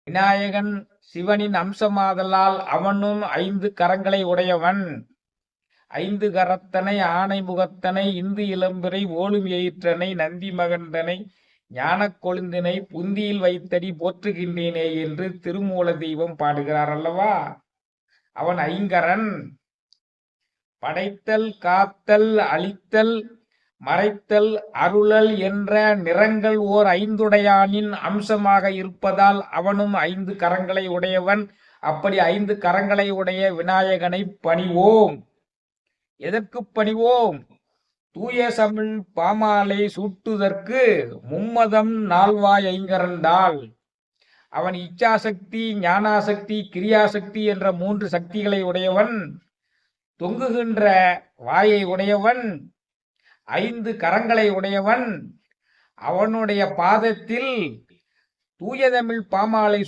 விநாயகன் சிவனின் அம்சமாதலால் அவனும் 5 கரங்களை உடையவன். 5 கரத்தனை ஆனை முகத்தனை இந்து இளம்பிறை ஓலும் எயிற்றனை நந்தி மகந்தனை ஞானக் கொழுந்தினை புந்தியில் வைத்தடி போற்றுகின்றேனே என்று திருமூல தெய்வம் பாடுகிறார் அல்லவா. அவன் 5கரன். படைத்தல், காத்தல், அழித்தல், மறைத்தல், அருளல் என்ற நிறங்கள் ஓர் 5 அம்சமாக இருப்பதால் அவனும் 5 கரங்களை உடையவன். அப்படி 5 கரங்களை உடைய விநாயகனை பணிவோம். எதற்கு பணிவோம்? தூய தமிழ் பாமாலை சூட்டுதற்கு மும்மதம் நால்வாய் 5கரண்டால். அவன் இச்சாசக்தி, ஞானாசக்தி, கிரியாசக்தி என்ற 3 சக்திகளை உடையவன். தொங்குகின்ற வாயை உடையவன், 5 கரங்களை உடையவன். அவனுடைய பாதத்தில் தூய தமிழ் பாமாலை